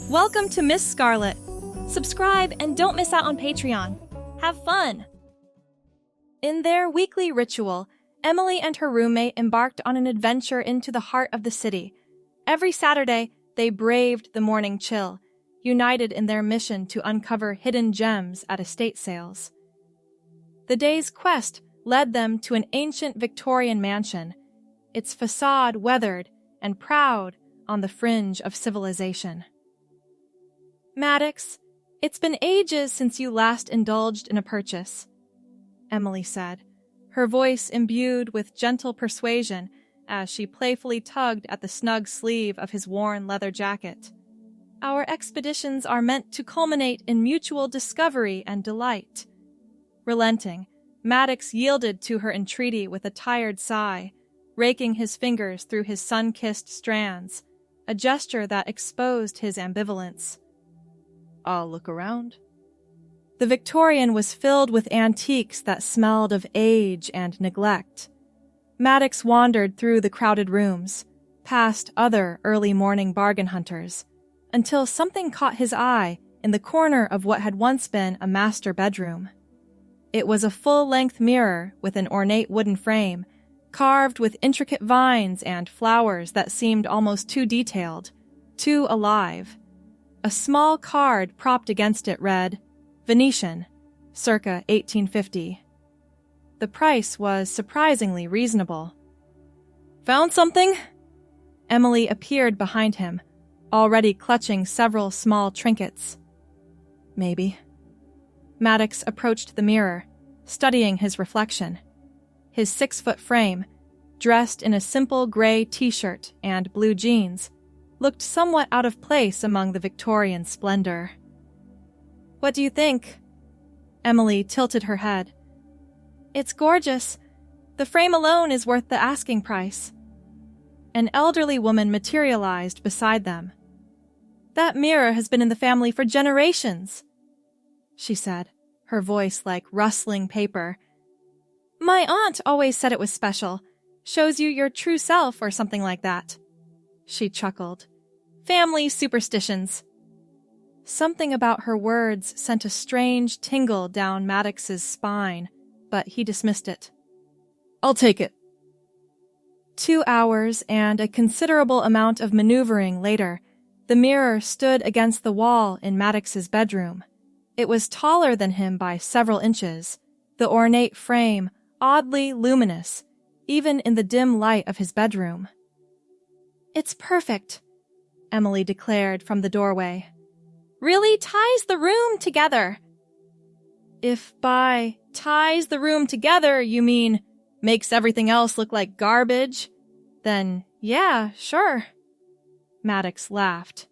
Welcome to Miss Scarlett. Subscribe and don't miss out on Patreon. Have fun! In their weekly ritual, Emily and her roommate embarked on an adventure into the heart of the city. Every Saturday, they braved the morning chill, united in their mission to uncover hidden gems at estate sales. The day's quest led them to an ancient Victorian mansion, its facade weathered and proud on the fringe of civilization. "Maddox, it's been ages since you last indulged in a purchase," Emily said, her voice imbued with gentle persuasion as she playfully tugged at the snug sleeve of his worn leather jacket. "Our expeditions are meant to culminate in mutual discovery and delight." Relenting, Maddox yielded to her entreaty with a tired sigh, raking his fingers through his sun-kissed strands, a gesture that exposed his ambivalence. "I'll look around." The Victorian was filled with antiques that smelled of age and neglect. Maddox wandered through the crowded rooms, past other early morning bargain hunters, until something caught his eye in the corner of what had once been a master bedroom. It was a full-length mirror with an ornate wooden frame, carved with intricate vines and flowers that seemed almost too detailed, too alive. A small card propped against it read, "Venetian, circa 1850. The price was surprisingly reasonable. "Found something?" Emily appeared behind him, already clutching several small trinkets. "Maybe." Maddox approached the mirror, studying his reflection. His 6-foot frame, dressed in a simple gray t-shirt and blue jeans, looked somewhat out of place among the Victorian splendor. "What do you think?" Emily tilted her head. "It's gorgeous. The frame alone is worth the asking price." An elderly woman materialized beside them. "That mirror has been in the family for generations," she said, her voice like rustling paper. "My aunt always said it was special. Shows you your true self or something like that." She chuckled. "Family superstitions." Something about her words sent a strange tingle down Maddox's spine, but he dismissed it. "I'll take it." 2 hours and a considerable amount of maneuvering later, the mirror stood against the wall in Maddox's bedroom. It was taller than him by several inches, the ornate frame oddly luminous, even in the dim light of his bedroom. "It's perfect," Emily declared from the doorway. "Really ties the room together." "If by ties the room together you mean makes everything else look like garbage, then yeah, sure." Maddox laughed.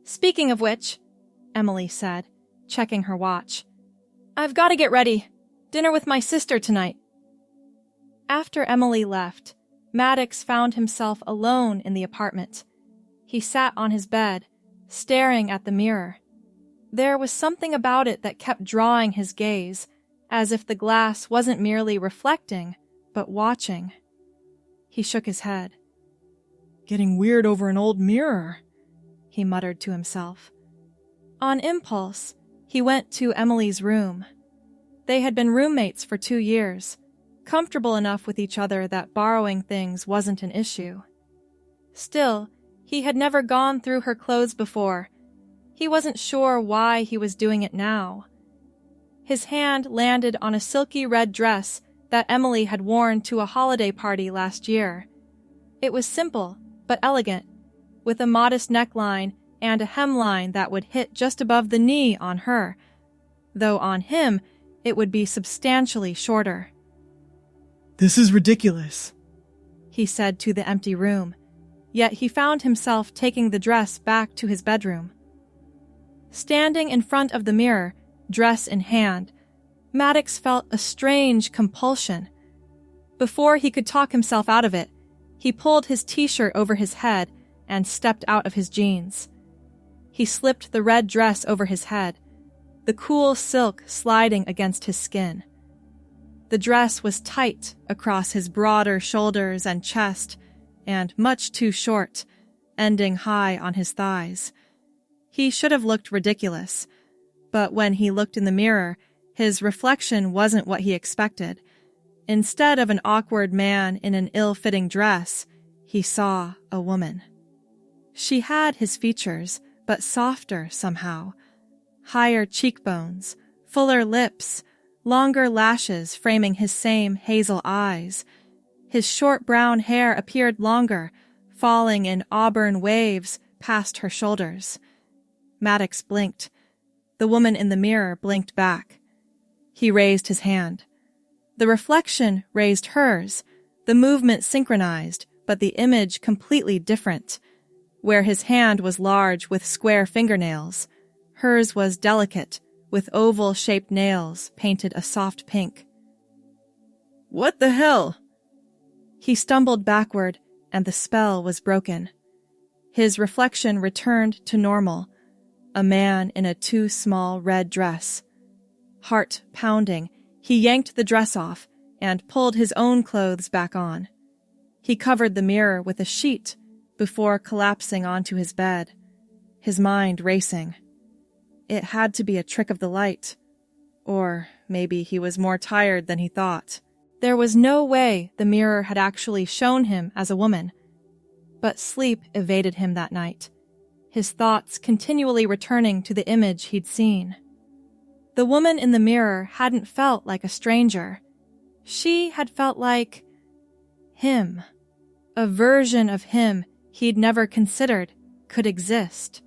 "Speaking of which," Emily said, checking her watch, "I've got to get ready. Dinner with my sister tonight." After Emily left, Maddox found himself alone in the apartment. He sat on his bed, staring at the mirror. There was something about it that kept drawing his gaze, as if the glass wasn't merely reflecting, but watching. He shook his head. "Getting weird over an old mirror," he muttered to himself. On impulse, he went to Emily's room. They had been roommates for 2 years, comfortable enough with each other that borrowing things wasn't an issue. Still, he had never gone through her clothes before. He wasn't sure why he was doing it now. His hand landed on a silky red dress that Emily had worn to a holiday party last year. It was simple, but elegant, with a modest neckline and a hemline that would hit just above the knee on her, though on him it would be substantially shorter. "This is ridiculous," he said to the empty room, yet he found himself taking the dress back to his bedroom. Standing in front of the mirror, dress in hand, Maddox felt a strange compulsion. Before he could talk himself out of it, he pulled his t-shirt over his head and stepped out of his jeans. He slipped the red dress over his head, the cool silk sliding against his skin. The dress was tight across his broader shoulders and chest, and much too short, ending high on his thighs. He should have looked ridiculous, but when he looked in the mirror, his reflection wasn't what he expected. Instead of an awkward man in an ill-fitting dress, he saw a woman. She had his features, but softer somehow. Higher cheekbones, fuller lips, longer lashes framing his same hazel eyes. His short brown hair appeared longer, falling in auburn waves past her shoulders. Maddox blinked. The woman in the mirror blinked back. He raised his hand. The reflection raised hers, the movement synchronized, but the image completely different. Where his hand was large with square fingernails, hers was delicate, with oval-shaped nails painted a soft pink. "What the hell?" He stumbled backward, and the spell was broken. His reflection returned to normal, a man in a too small red dress. Heart pounding, he yanked the dress off and pulled his own clothes back on. He covered the mirror with a sheet before collapsing onto his bed, his mind racing. It had to be a trick of the light, or maybe he was more tired than he thought. There was no way the mirror had actually shown him as a woman, but sleep evaded him that night, his thoughts continually returning to the image he'd seen. The woman in the mirror hadn't felt like a stranger. She had felt like him, a version of him he'd never considered could exist.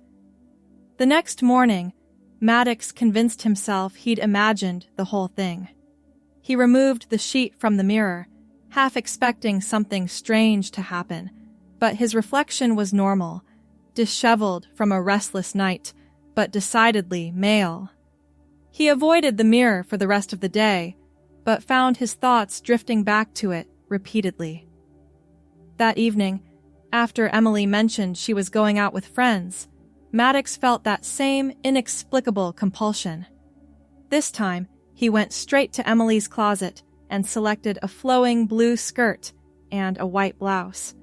The next morning, Maddox convinced himself he'd imagined the whole thing. He removed the sheet from the mirror, half expecting something strange to happen, but his reflection was normal, disheveled from a restless night, but decidedly male. He avoided the mirror for the rest of the day, but found his thoughts drifting back to it repeatedly. That evening, after Emily mentioned she was going out with friends, Maddox felt that same inexplicable compulsion. This time, he went straight to Emily's closet and selected a flowing blue skirt and a white blouse.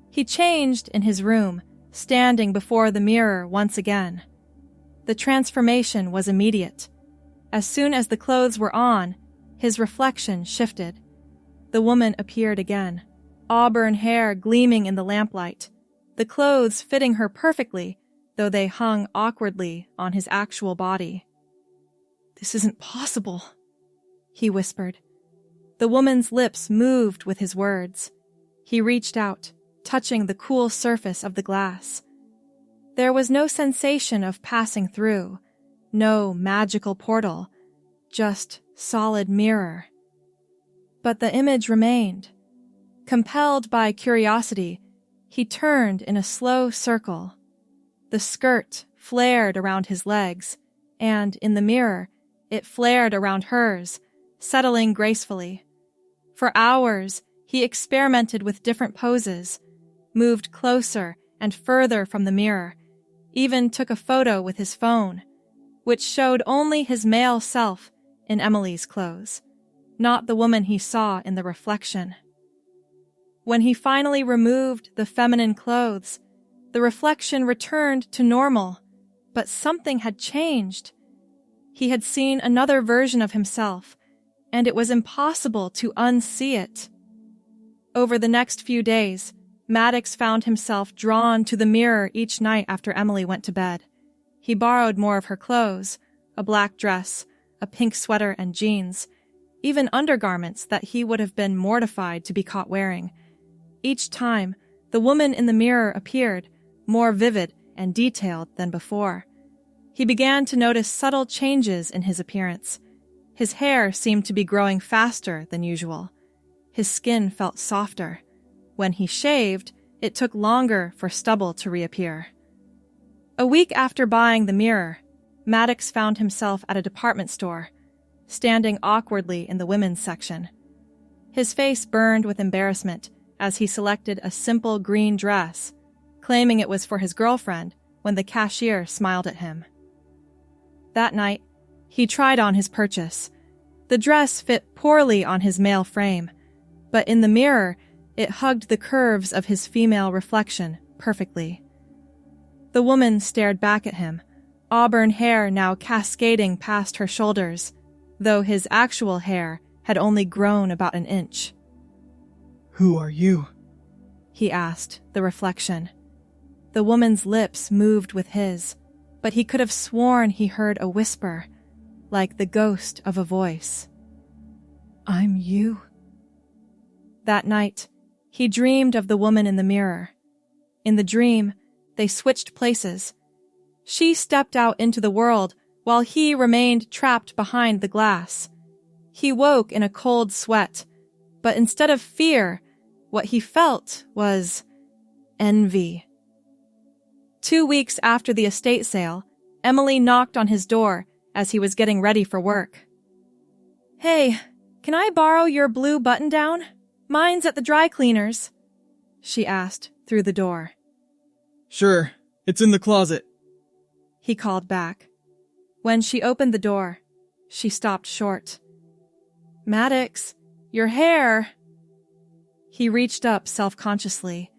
He changed in his room, standing before the mirror once again. The transformation was immediate. As soon as the clothes were on, his reflection shifted. The woman appeared again, auburn hair gleaming in the lamplight, the clothes fitting her perfectly, though they hung awkwardly on his actual body. "This isn't possible," he whispered. The woman's lips moved with his words. He reached out, touching the cool surface of the glass. There was no sensation of passing through, no magical portal, just solid mirror. But the image remained. Compelled by curiosity, he turned in a slow circle. The skirt flared around his legs, and in the mirror, it flared around hers, settling gracefully. For hours, he experimented with different poses, moved closer and further from the mirror, even took a photo with his phone, which showed only his male self in Emily's clothes, not the woman he saw in the reflection. When he finally removed the feminine clothes, the reflection returned to normal, but something had changed. He had seen another version of himself, and it was impossible to unsee it. Over the next few days, Maddox found himself drawn to the mirror each night after Emily went to bed. He borrowed more of her clothes, a black dress, a pink sweater and jeans, even undergarments that he would have been mortified to be caught wearing. Each time, the woman in the mirror appeared, more vivid and detailed than before. He began to notice subtle changes in his appearance. His hair seemed to be growing faster than usual. His skin felt softer. When he shaved, it took longer for stubble to reappear. A week after buying the mirror, Maddox found himself at a department store, standing awkwardly in the women's section. His face burned with embarrassment as he selected a simple green dress, claiming it was for his girlfriend when the cashier smiled at him. That night, he tried on his purchase. The dress fit poorly on his male frame, but in the mirror, it hugged the curves of his female reflection perfectly. The woman stared back at him, auburn hair now cascading past her shoulders, though his actual hair had only grown about an inch. Who are you? He asked the reflection. The woman's lips moved with his, but he could have sworn he heard a whisper, like the ghost of a voice. I'm you. That night, he dreamed of the woman in the mirror. In the dream, they switched places. She stepped out into the world while he remained trapped behind the glass. He woke in a cold sweat, but instead of fear, what he felt was envy. 2 weeks after the estate sale, Emily knocked on his door as he was getting ready for work. Hey, can I borrow your blue button-down? Mine's at the dry cleaners, she asked through the door. Sure, it's in the closet, he called back. When she opened the door, she stopped short. Maddox, your hair. He reached up self-consciously.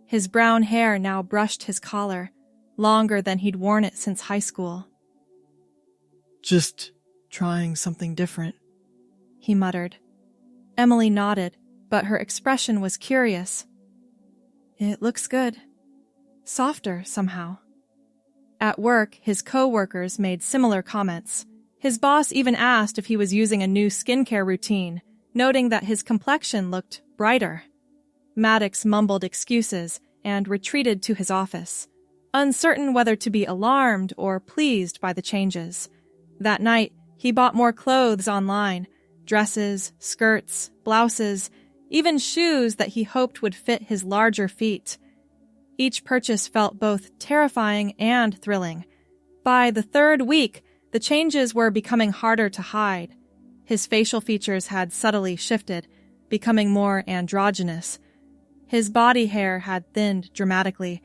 His brown hair now brushed his collar, longer than he'd worn it since high school. Just trying something different, he muttered. Emily nodded, but her expression was curious. It looks good. Softer, somehow. At work, his co-workers made similar comments. His boss even asked if he was using a new skincare routine, noting that his complexion looked brighter. Maddox mumbled excuses and retreated to his office, uncertain whether to be alarmed or pleased by the changes. That night, he bought more clothes online, dresses, skirts, blouses, even shoes that he hoped would fit his larger feet. Each purchase felt both terrifying and thrilling. By the third week, the changes were becoming harder to hide. His facial features had subtly shifted, becoming more androgynous. His body hair had thinned dramatically.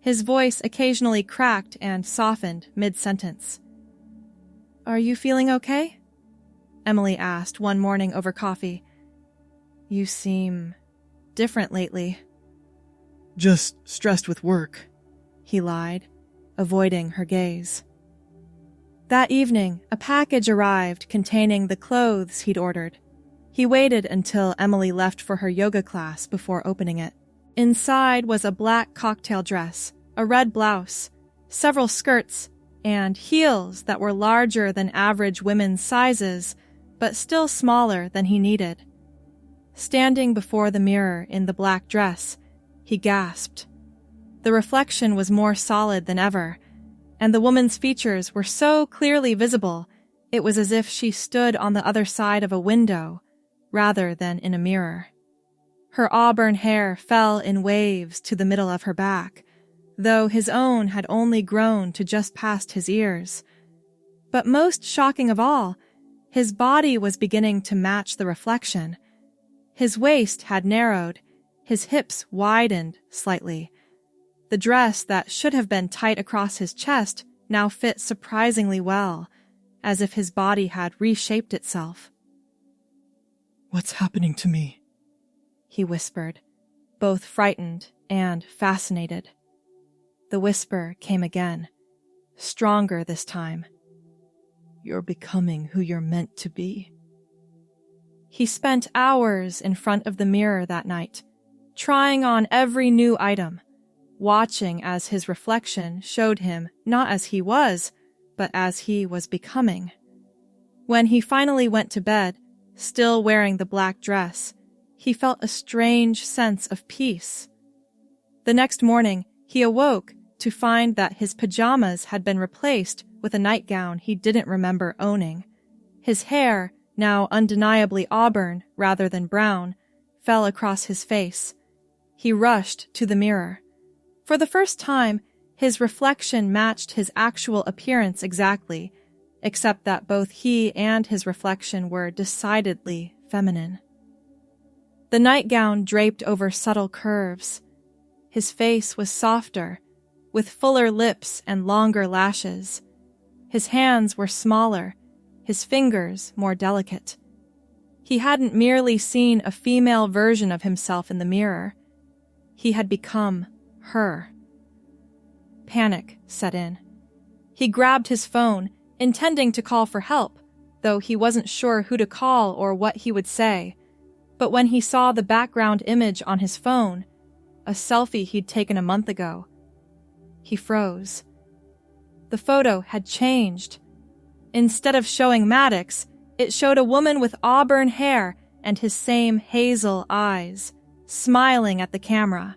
His voice occasionally cracked and softened mid-sentence. Are you feeling okay? Emily asked one morning over coffee. You seem different lately. Just stressed with work, he lied, avoiding her gaze. That evening, a package arrived containing the clothes he'd ordered. He waited until Emily left for her yoga class before opening it. Inside was a black cocktail dress, a red blouse, several skirts, and heels that were larger than average women's sizes, but still smaller than he needed. Standing before the mirror in the black dress, he gasped. The reflection was more solid than ever, and the woman's features were so clearly visible, it was as if she stood on the other side of a window, rather than in a mirror. Her auburn hair fell in waves to the middle of her back, though his own had only grown to just past his ears. But most shocking of all, his body was beginning to match the reflection. His waist had narrowed, his hips widened slightly. The dress that should have been tight across his chest now fit surprisingly well, as if his body had reshaped itself. What's happening to me? He whispered, both frightened and fascinated. The whisper came again, stronger this time. You're becoming who you're meant to be. He spent hours in front of the mirror that night, trying on every new item, watching as his reflection showed him not as he was, but as he was becoming. When he finally went to bed, still wearing the black dress, he felt a strange sense of peace. The next morning, he awoke to find that his pajamas had been replaced with a nightgown he didn't remember owning. His hair, now undeniably auburn rather than brown, fell across his face. He rushed to the mirror. For the first time, his reflection matched his actual appearance exactly, except that both he and his reflection were decidedly feminine. The nightgown draped over subtle curves. His face was softer, with fuller lips and longer lashes. His hands were smaller, his fingers more delicate. He hadn't merely seen a female version of himself in the mirror. He had become her. panic set in. He grabbed his phone, intending to call for help, though he wasn't sure who to call or what he would say. But when he saw the background image on his phone, a selfie he'd taken a month ago, he froze. The photo had changed. Instead of showing Maddox, it showed a woman with auburn hair and his same hazel eyes, smiling at the camera.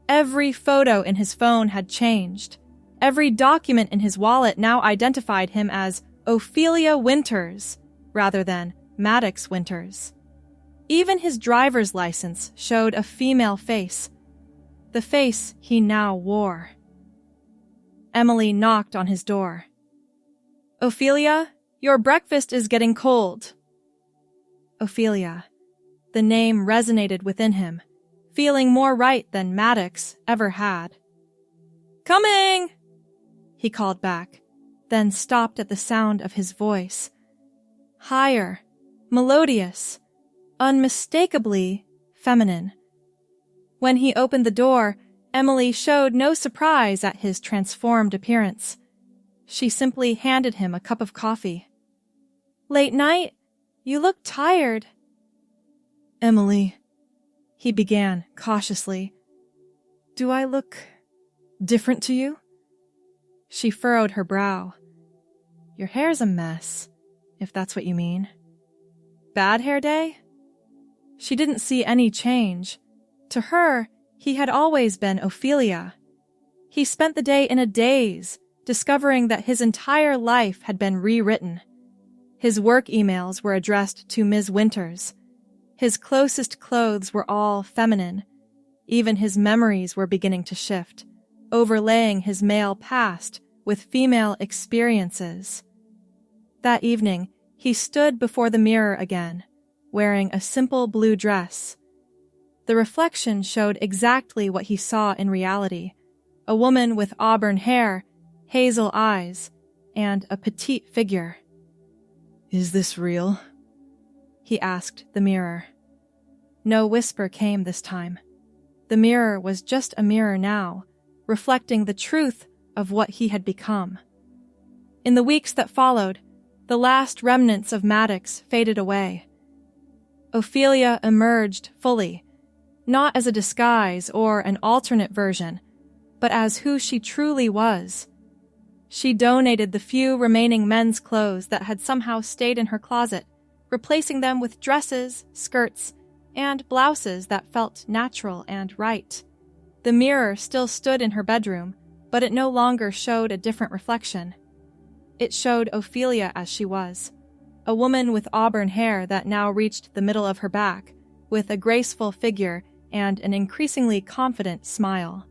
Every photo in his phone had changed. Every document in his wallet now identified him as Ophelia Winters, rather than Maddox Winters. Even his driver's license showed a female face, the face he now wore. Emily knocked on his door. "Ophelia, your breakfast is getting cold." Ophelia. The name resonated within him, feeling more right than Maddox ever had. "Coming!" he called back, then stopped at the sound of his voice. Higher, melodious, unmistakably feminine. When he opened the door, Emily showed no surprise at his transformed appearance. She simply handed him a cup of coffee. "Late night? You look tired." Emily, he began cautiously. "Do I look different to you?" She furrowed her brow. "Your hair's a mess, if that's what you mean." "Bad hair day?" She didn't see any change. To her, he had always been Ophelia. He spent the day in a daze, discovering that his entire life had been rewritten. His work emails were addressed to Ms. Winters. His closest clothes were all feminine. Even his memories were beginning to shift, overlaying his male past with female experiences. That evening, he stood before the mirror again, wearing a simple blue dress. The reflection showed exactly what he saw in reality: a woman with auburn hair, hazel eyes, and a petite figure. "Is this real?" he asked the mirror. No whisper came this time. The mirror was just a mirror now, reflecting the truth of what he had become. In the weeks that followed, the last remnants of Maddox faded away. Ophelia emerged fully, not as a disguise or an alternate version, but as who she truly was. She donated the few remaining men's clothes that had somehow stayed in her closet, replacing them with dresses, skirts, and blouses that felt natural and right. The mirror still stood in her bedroom, but it no longer showed a different reflection. It showed Ophelia as she was, a woman with auburn hair that now reached the middle of her back, with a graceful figure and an increasingly confident smile.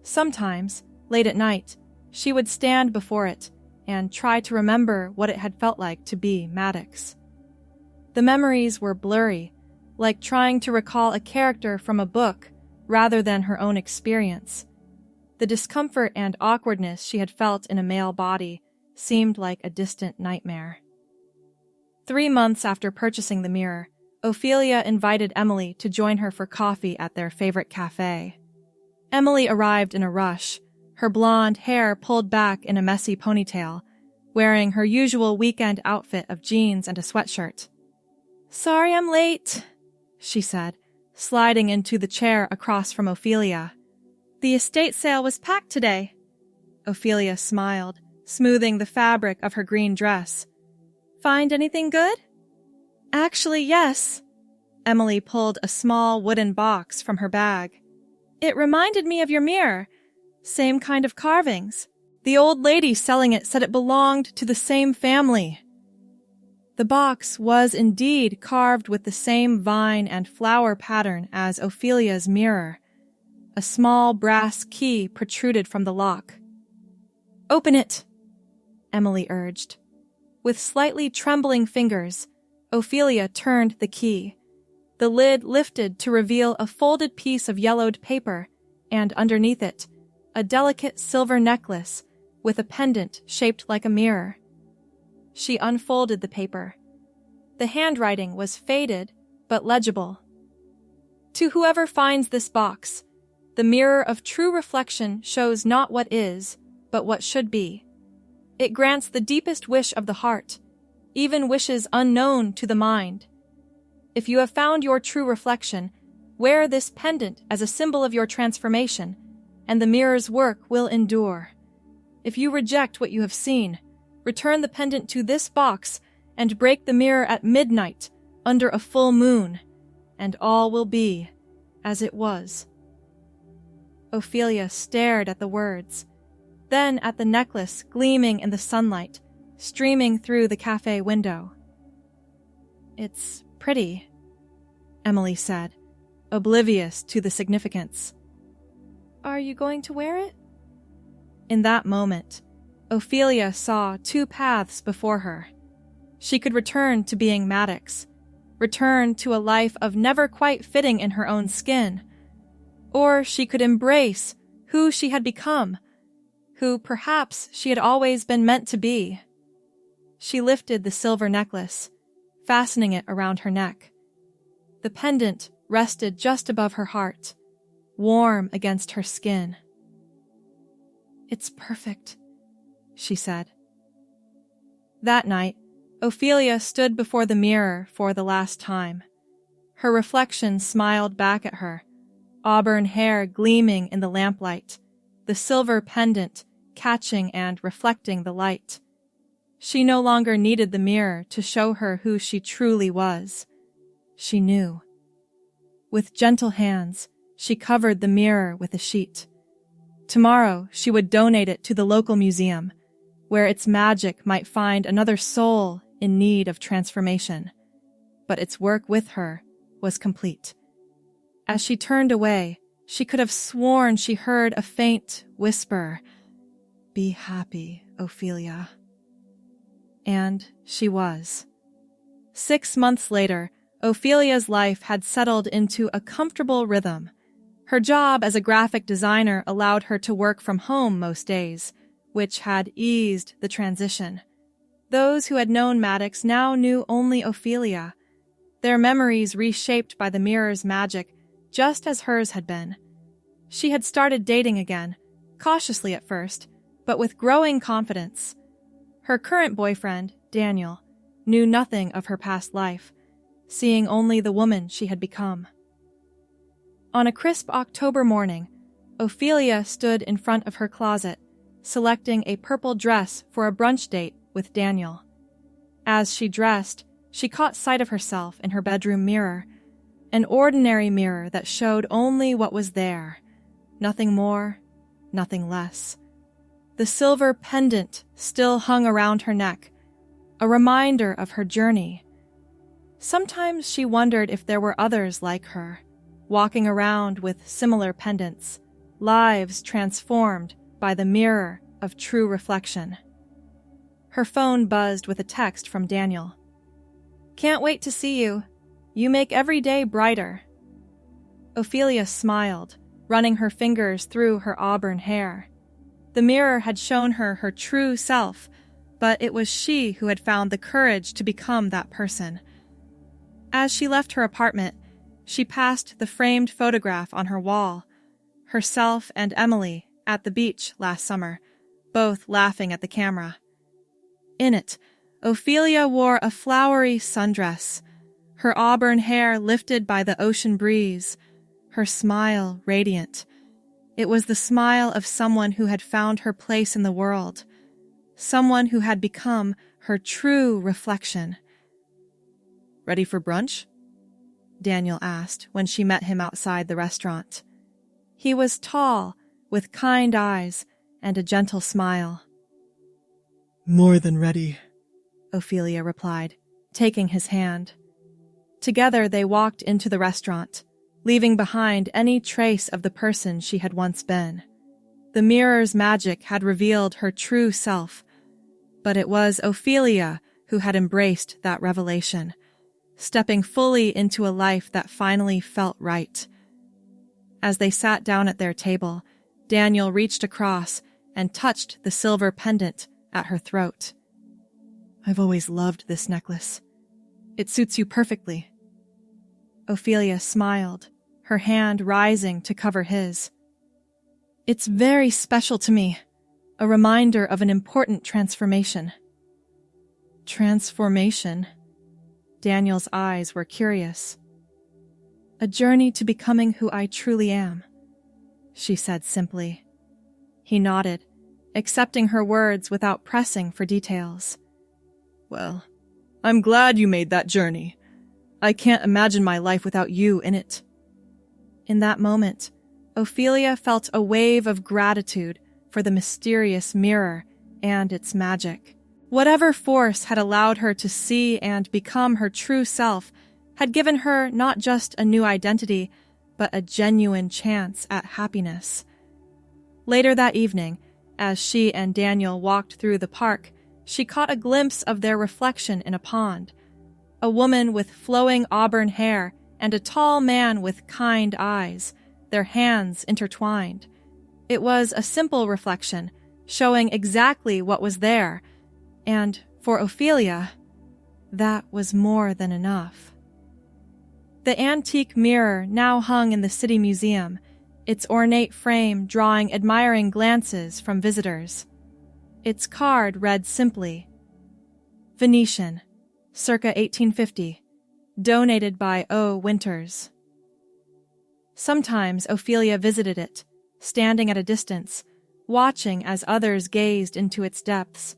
Sometimes, late at night, she would stand before it and try to remember what it had felt like to be Maddox. The memories were blurry, like trying to recall a character from a book rather than her own experience. The discomfort and awkwardness she had felt in a male body seemed like a distant nightmare. 3 months after purchasing the mirror, Ophelia invited Emily to join her for coffee at their favorite cafe. Emily arrived in a rush, her blonde hair pulled back in a messy ponytail, wearing her usual weekend outfit of jeans and a sweatshirt. "Sorry I'm late," she said, sliding into the chair across from Ophelia. "The estate sale was packed today." Ophelia smiled, smoothing the fabric of her green dress. "Find anything good?" "Actually, yes." Emily pulled a small wooden box from her bag. "It reminded me of your mirror. Same kind of carvings. The old lady selling it said it belonged to the same family." The box was indeed carved with the same vine and flower pattern as Ophelia's mirror. A small brass key protruded from the lock. "Open it," Emily urged. With slightly trembling fingers, Ophelia turned the key. The lid lifted to reveal a folded piece of yellowed paper, and underneath it, a delicate silver necklace with a pendant shaped like a mirror. She unfolded the paper. The handwriting was faded but legible. "To whoever finds this box, The mirror of true reflection shows not what is, but what should be. It grants the deepest wish of the heart, even wishes unknown to the mind. If you have found your true reflection, wear this pendant as a symbol of your transformation, and the mirror's work will endure. If you reject what you have seen, return the pendant to this box and break the mirror at midnight under a full moon, and all will be as it was. Ophelia stared at the words, then at the necklace gleaming in the sunlight, streaming through the cafe window. "It's pretty," Emily said, oblivious to the significance. "Are you going to wear it?" In that moment, Ophelia saw two paths before her. She could return to being Maddox, return to a life of never quite fitting in her own skin, or she could embrace who she had become, who perhaps she had always been meant to be. She lifted the silver necklace, fastening it around her neck. The pendant rested just above her heart, warm against her skin. "It's perfect," she said. That night, Ophelia stood before the mirror for the last time. Her reflection smiled back at her, auburn hair gleaming in the lamplight, the silver pendant catching and reflecting the light. She no longer needed the mirror to show her who she truly was. She knew. With gentle hands, she covered the mirror with a sheet. Tomorrow, she would donate it to the local museum, where its magic might find another soul in need of transformation. But its work with her was complete. As she turned away, she could have sworn she heard a faint whisper, "Be happy, Ophelia." And she was. 6 months later, Ophelia's life had settled into a comfortable rhythm. Her job as a graphic designer allowed her to work from home most days, which had eased the transition. Those who had known Maddox now knew only Ophelia, their memories reshaped by the mirror's magic, just as hers had been. She had started dating again, cautiously at first, but with growing confidence. Her current boyfriend, Daniel, knew nothing of her past life, seeing only the woman she had become. On a crisp October morning, Ophelia stood in front of her closet, selecting a purple dress for a brunch date with Daniel. As she dressed, she caught sight of herself in her bedroom mirror, an ordinary mirror that showed only what was there, nothing more, nothing less. The silver pendant still hung around her neck, a reminder of her journey. Sometimes she wondered if there were others like her, walking around with similar pendants, lives transformed by the mirror of true reflection. Her phone buzzed with a text from Daniel. "Can't wait to see you. You make every day brighter." Ophelia smiled, running her fingers through her auburn hair. The mirror had shown her her true self, but it was she who had found the courage to become that person. As she left her apartment, she passed the framed photograph on her wall, herself and Emily at the beach last summer, both laughing at the camera. In it, Ophelia wore a flowery sundress, her auburn hair lifted by the ocean breeze, her smile radiant. It was the smile of someone who had found her place in the world, someone who had become her true reflection. "Ready for brunch?" Daniel asked when she met him outside the restaurant. He was tall, with kind eyes and a gentle smile. "More than ready," Ophelia replied, taking his hand. Together they walked into the restaurant, leaving behind any trace of the person she had once been. The mirror's magic had revealed her true self, but it was Ophelia who had embraced that revelation, stepping fully into a life that finally felt right. As they sat down at their table, Daniel reached across and touched the silver pendant at her throat. "I've always loved this necklace. It suits you perfectly." Ophelia smiled, her hand rising to cover his. It's very special to me, a reminder of an important transformation. Transformation? Daniel's eyes were curious. A journey to becoming who I truly am, she said simply. He nodded, accepting her words without pressing for details. Well, I'm glad you made that journey. I can't imagine my life without you in it. In that moment, Ophelia felt a wave of gratitude for the mysterious mirror and its magic. Whatever force had allowed her to see and become her true self had given her not just a new identity, but a genuine chance at happiness. Later that evening, as she and Daniel walked through the park, she caught a glimpse of their reflection in a pond. A woman with flowing auburn hair and a tall man with kind eyes, their hands intertwined. It was a simple reflection, showing exactly what was there, and for Ophelia, that was more than enough. The antique mirror now hung in the city museum, its ornate frame drawing admiring glances from visitors. Its card read simply, Venetian, circa 1850, donated by O. Winters. Sometimes Ophelia visited it, standing at a distance, watching as others gazed into its depths.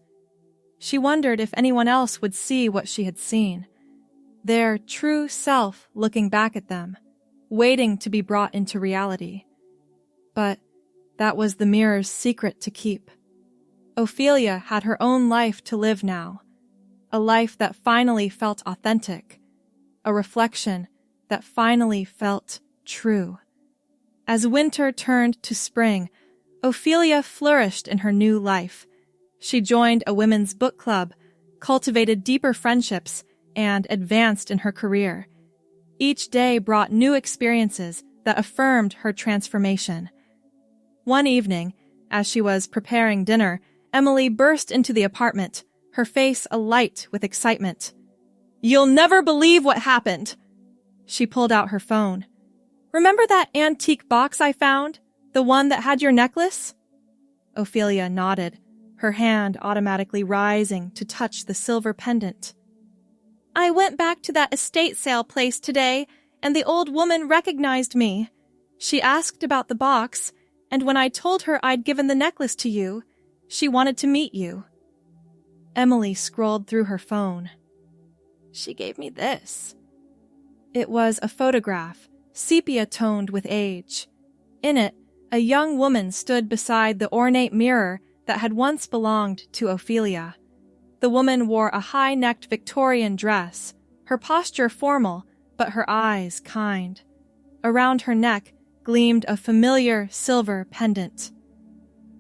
She wondered if anyone else would see what she had seen, their true self looking back at them, waiting to be brought into reality. But that was the mirror's secret to keep. Ophelia had her own life to live now, a life that finally felt authentic, a reflection that finally felt true. As winter turned to spring, Ophelia flourished in her new life. She joined a women's book club, cultivated deeper friendships, and advanced in her career. Each day brought new experiences that affirmed her transformation. One evening, as she was preparing dinner, Emily burst into the apartment, her face alight with excitement. "You'll never believe what happened!" She pulled out her phone. "Remember that antique box I found? The one that had your necklace?" Ophelia nodded, her hand automatically rising to touch the silver pendant. "I went back to that estate sale place today, and the old woman recognized me. She asked about the box, and when I told her I'd given the necklace to you, she wanted to meet you." Emily scrolled through her phone. "She gave me this." It was a photograph, sepia-toned with age. In it, a young woman stood beside the ornate mirror that had once belonged to Ophelia. The woman wore a high-necked Victorian dress, her posture formal, but her eyes kind. Around her neck gleamed a familiar silver pendant.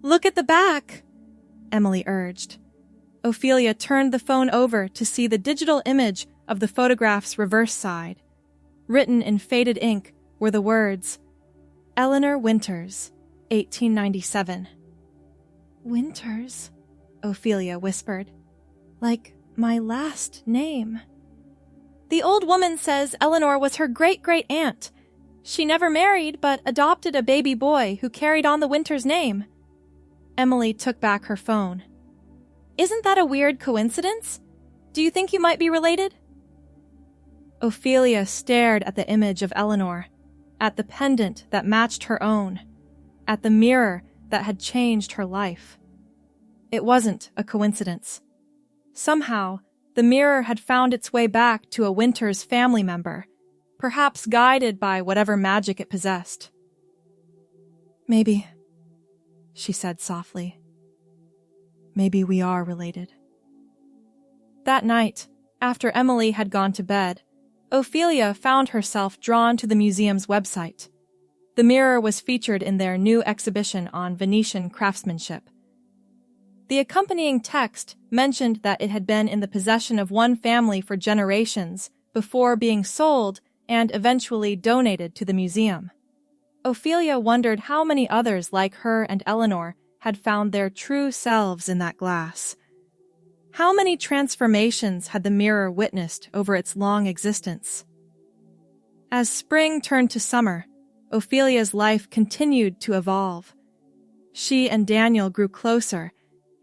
"Look at the back," Emily urged. Ophelia turned the phone over to see the digital image of the photograph's reverse side. Written in faded ink were the words, Eleanor Winters, 1897. "Winters?" Ophelia whispered. "Like my last name." "The old woman says Eleanor was her great-great-aunt. She never married, but adopted a baby boy who carried on the Winters name." Emily took back her phone. "Isn't that a weird coincidence? Do you think you might be related?" Ophelia stared at the image of Eleanor, at the pendant that matched her own, at the mirror that had changed her life. It wasn't a coincidence. Somehow, the mirror had found its way back to a Winters family member, perhaps guided by whatever magic it possessed. "Maybe," she said softly. "Maybe we are related." That night, after Emily had gone to bed, Ophelia found herself drawn to the museum's website. The mirror was featured in their new exhibition on Venetian craftsmanship. The accompanying text mentioned that it had been in the possession of one family for generations before being sold and eventually donated to the museum. Ophelia wondered how many others like her and Eleanor had found their true selves in that glass. How many transformations had the mirror witnessed over its long existence? As spring turned to summer, Ophelia's life continued to evolve. She and Daniel grew closer,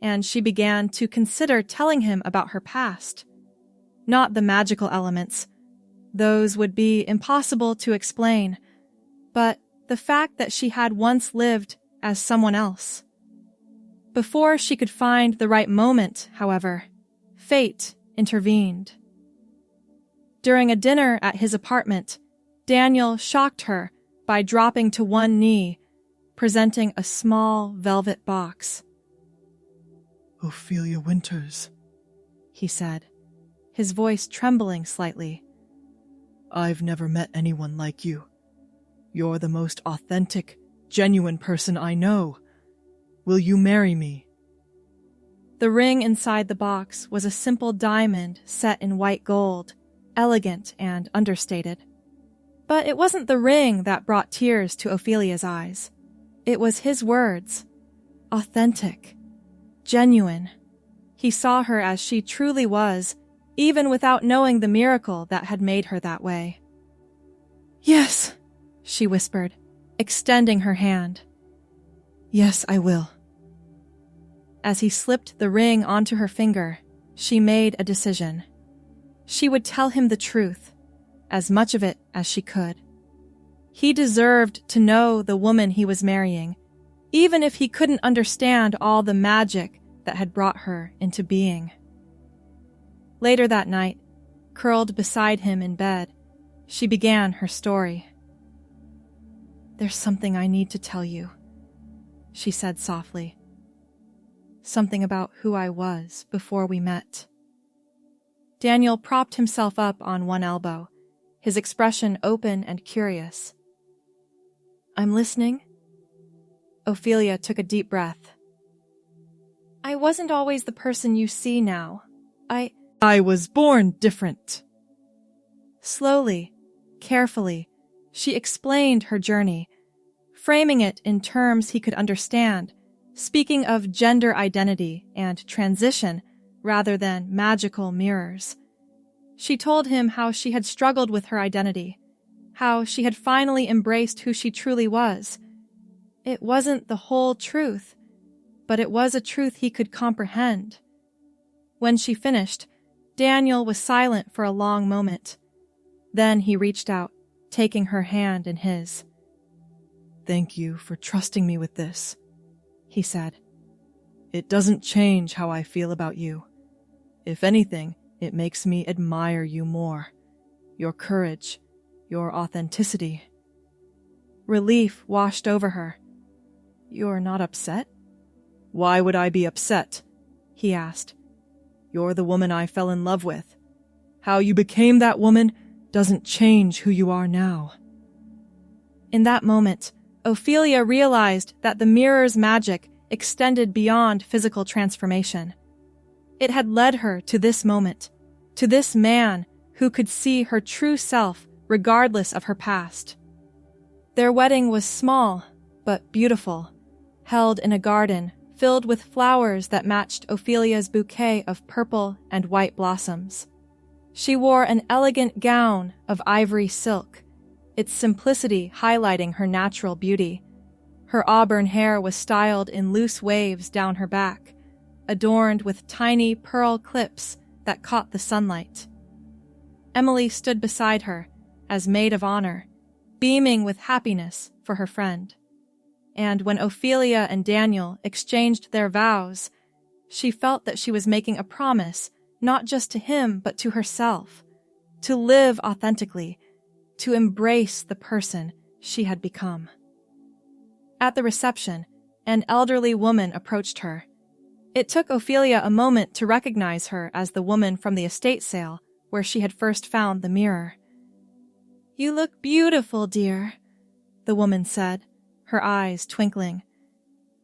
and she began to consider telling him about her past. Not the magical elements. Those would be impossible to explain, but the fact that she had once lived as someone else. Before she could find the right moment, however, fate intervened. During a dinner at his apartment, Daniel shocked her by dropping to one knee, presenting a small velvet box. "Ophelia Winters," he said, his voice trembling slightly. "I've never met anyone like you. You're the most authentic, genuine person I know. Will you marry me?" The ring inside the box was a simple diamond set in white gold, elegant and understated. But it wasn't the ring that brought tears to Ophelia's eyes. It was his words. Authentic. Genuine. He saw her as she truly was, even without knowing the miracle that had made her that way. "Yes," she whispered, extending her hand. "Yes, I will." As he slipped the ring onto her finger, she made a decision. She would tell him the truth, as much of it as she could. He deserved to know the woman he was marrying, even if he couldn't understand all the magic that had brought her into being. Later that night, curled beside him in bed, she began her story. "There's something I need to tell you," she said softly. "Something about who I was before we met." Daniel propped himself up on one elbow, his expression open and curious. "I'm listening." Ophelia took a deep breath. "I wasn't always the person you see now. I was born different." Slowly, carefully, she explained her journey, framing it in terms he could understand, speaking of gender identity and transition rather than magical mirrors. She told him how she had struggled with her identity, how she had finally embraced who she truly was. It wasn't the whole truth, but it was a truth he could comprehend. When she finished, Daniel was silent for a long moment. Then he reached out, taking her hand in his. "Thank you for trusting me with this," he said. "It doesn't change how I feel about you. If anything, it makes me admire you more. Your courage, your authenticity." Relief washed over her. "You're not upset?" "Why would I be upset?" he asked. "You're the woman I fell in love with. How you became that woman doesn't change who you are now." In that moment, Ophelia realized that the mirror's magic extended beyond physical transformation. It had led her to this moment, to this man who could see her true self regardless of her past. Their wedding was small, but beautiful, held in a garden filled with flowers that matched Ophelia's bouquet of purple and white blossoms. She wore an elegant gown of ivory silk, its simplicity highlighting her natural beauty. Her auburn hair was styled in loose waves down her back, adorned with tiny pearl clips that caught the sunlight. Emily stood beside her as maid of honor, beaming with happiness for her friend. And when Ophelia and Daniel exchanged their vows, she felt that she was making a promise not just to him but to herself, to live authentically, to embrace the person she had become. At the reception, an elderly woman approached her. It took Ophelia a moment to recognize her as the woman from the estate sale where she had first found the mirror. "You look beautiful, dear," the woman said, her eyes twinkling.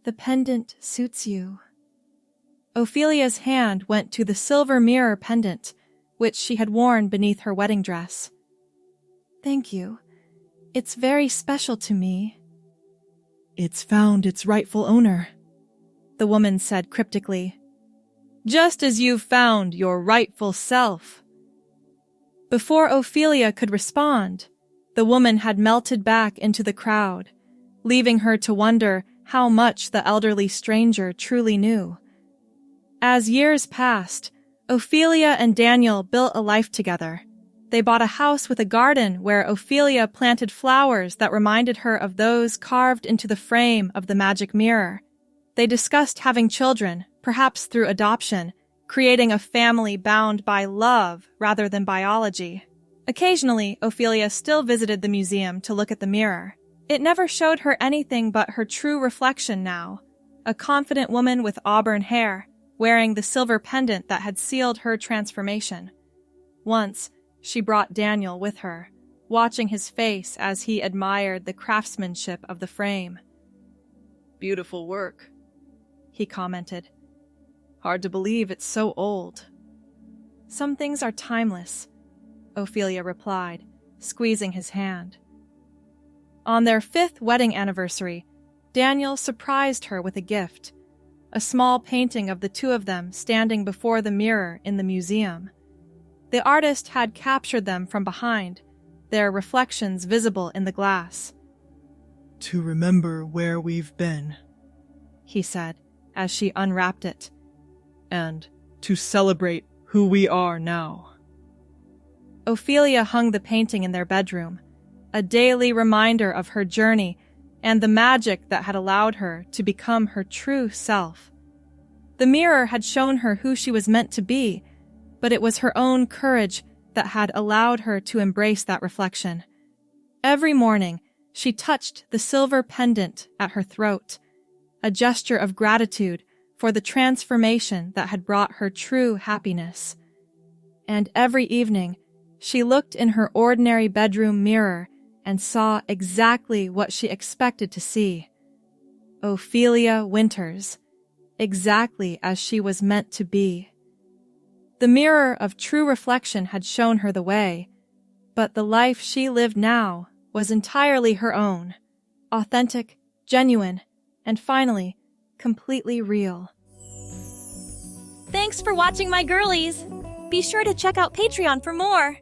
"The pendant suits you." Ophelia's hand went to the silver mirror pendant, which she had worn beneath her wedding dress. "Thank you. It's very special to me." "It's found its rightful owner," the woman said cryptically. "Just as you've found your rightful self." Before Ophelia could respond, the woman had melted back into the crowd, leaving her to wonder how much the elderly stranger truly knew. As years passed, Ophelia and Daniel built a life together. They bought a house with a garden where Ophelia planted flowers that reminded her of those carved into the frame of the magic mirror. They discussed having children, perhaps through adoption, creating a family bound by love rather than biology. Occasionally, Ophelia still visited the museum to look at the mirror. It never showed her anything but her true reflection now, a confident woman with auburn hair, wearing the silver pendant that had sealed her transformation. Once, she brought Daniel with her, watching his face as he admired the craftsmanship of the frame. "Beautiful work," he commented. "Hard to believe it's so old." "Some things are timeless," Ophelia replied, squeezing his hand. On their 5th wedding anniversary, Daniel surprised her with a gift, a small painting of the two of them standing before the mirror in the museum. The artist had captured them from behind, their reflections visible in the glass. "To remember where we've been," he said, as she unwrapped it. "And to celebrate who we are now." Ophelia hung the painting in their bedroom, a daily reminder of her journey and the magic that had allowed her to become her true self. The mirror had shown her who she was meant to be, but it was her own courage that had allowed her to embrace that reflection. Every morning, she touched the silver pendant at her throat, a gesture of gratitude for the transformation that had brought her true happiness. And every evening, she looked in her ordinary bedroom mirror and saw exactly what she expected to see. Ophelia Winters, exactly as she was meant to be. The mirror of true reflection had shown her the way, but the life she lived now was entirely her own, authentic, genuine, and finally, completely real. Thanks for watching, my girlies! Be sure to check out Patreon for more!